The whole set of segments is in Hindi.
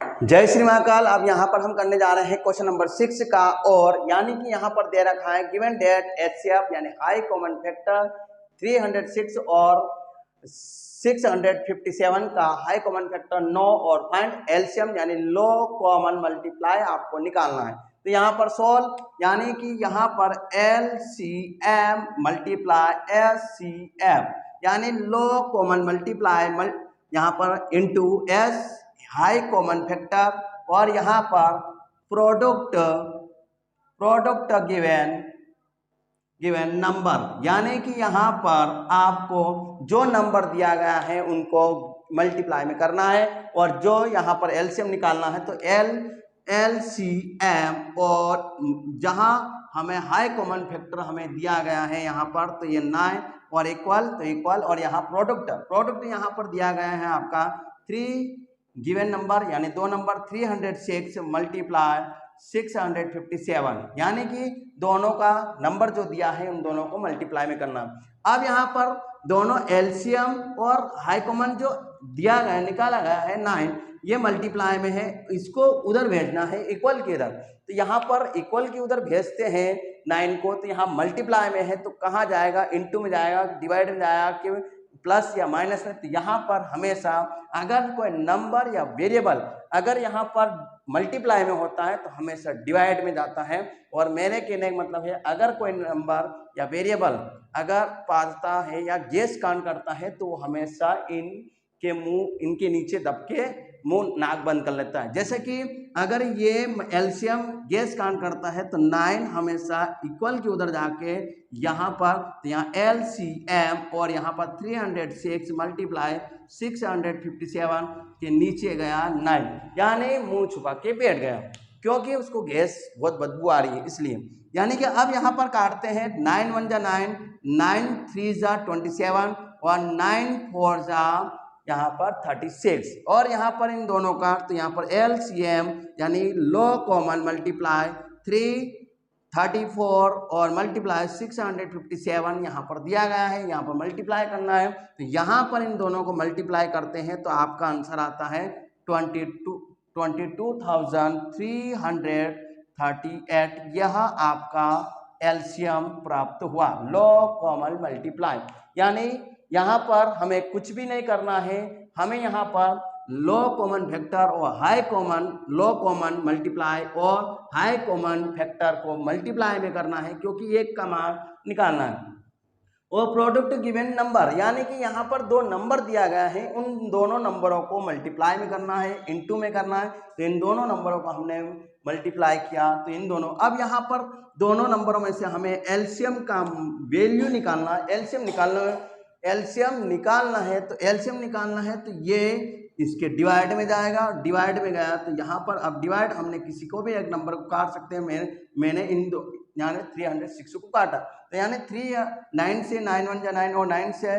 जय श्री महाकाल। अब यहाँ पर हम करने जा रहे हैं क्वेश्चन नंबर 6 का, और यानी कि यहाँ पर दे रखा है गिवन डेट एचसीएफ यानी हाई कॉमन फैक्टर 306 और 657 का हाई कॉमन फैक्टर 9 और फाइंड एलसीएम यानी लो कॉमन मल्टीप्लाई आपको निकालना है। तो यहाँ पर सोल्व यानी कि यहाँ पर एलसीएम मल्टीप्लाई एचसीएफ यानी लो कॉमन मल्टीप्लाई यहाँ पर into S high common factor और यहाँ पर प्रोडक्ट गिवन नंबर यानी कि यहाँ पर आपको जो नंबर दिया गया है उनको मल्टीप्लाई में करना है और जो यहाँ पर एलसीएम निकालना है। तो एलसीएम और जहाँ हमें हाई कॉमन फैक्टर हमें दिया गया है यहाँ पर, तो ये 9 और इक्वल और यहाँ प्रोडक्ट यहाँ पर दिया गया है आपका 3 गिवन नंबर यानी दो नंबर 306 मल्टीप्लाई 657 यानी कि दोनों का नंबर जो दिया है उन दोनों को मल्टीप्लाई में करना। अब यहाँ पर दोनों एलसीएम और हाई कॉमन जो दिया गया निकाला गया है 9, ये मल्टीप्लाई में है, इसको उधर भेजना है इक्वल के इधर। तो यहाँ पर इक्वल के उधर भेजते हैं 9 को, तो यहाँ मल्टीप्लाई में है तो कहाँ जाएगा, इनटू में जाएगा, डिवाइड में जाएगा कि प्लस या माइनस में। तो यहाँ पर हमेशा अगर कोई नंबर या वेरिएबल अगर यहाँ पर मल्टीप्लाई में होता है तो हमेशा डिवाइड में जाता है। और मेरे कहने का मतलब है अगर कोई नंबर या वेरिएबल अगर पाता है या गेस काउंट करता है तो वो हमेशा इनके नीचे दब के मुंह नाक बंद कर लेता है। जैसे कि अगर ये एलसीएम गेस काउंट करता है तो 9 हमेशा इक्वल के उधर जाके यहाँ पर, तो यहाँ एलसीएम और यहाँ पर 306 मल्टीप्लाई 657 के नीचे गया 9, यानी मुंह छुपा के बैठ गया क्योंकि उसको गैस बहुत बदबू आ रही है इसलिए। यानी कि अब यहाँ पर काटते हैं 9 1 जा 9, 9 3 जा 27 और 9 4 जा यहाँ पर 36 और यहाँ पर इन दोनों का, तो यहाँ पर एलसीएम यानी लो कॉमन मल्टीप्लाई 334 और मल्टीप्लाई 657 यहाँ पर दिया गया है, यहाँ पर मल्टीप्लाई करना है। तो यहाँ पर इन दोनों को मल्टीप्लाई करते हैं तो आपका आंसर आता है 22,338। यह आपका एलसीएम प्राप्त हुआ, लो कॉमन मल्टीप्लाई। यानी यहाँ पर हमें कुछ भी नहीं करना है, हमें यहाँ पर लो कॉमन फैक्टर और लो कॉमन मल्टीप्लाई और हाई कॉमन फैक्टर को मल्टीप्लाई में करना है क्योंकि एक का मान निकालना है। और प्रोडक्ट गिवन नंबर यानी कि यहाँ पर दो नंबर दिया गया है, उन दोनों नंबरों को मल्टीप्लाई में करना है, इनटू में करना है। तो इन दोनों नंबरों को हमने मल्टीप्लाई किया तो इन दोनों, अब यहाँ पर दोनों नंबरों में से हमें एलसीएम का वैल्यू निकालना है। एलसीएम निकालना है तो ये इसके डिवाइड में जाएगा, डिवाइड में गया तो यहाँ पर अब डिवाइड हमने किसी को भी एक नंबर को काट सकते हैं। मैंने इन दो यानी 306 को काटा, तो यानी 9 से 9 1 जा 9 और 9 से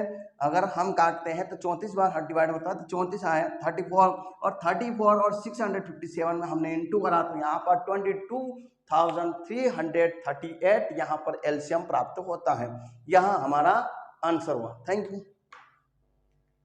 अगर हम काटते हैं तो 34 बार हर डिवाइड होता है, तो 34 आया 34 और 657 में हमने इनटू करा तो यहाँ पर 22,338 यहाँ पर एलसीएम प्राप्त होता है। यह हमारा आंसर हुआ। Thank you.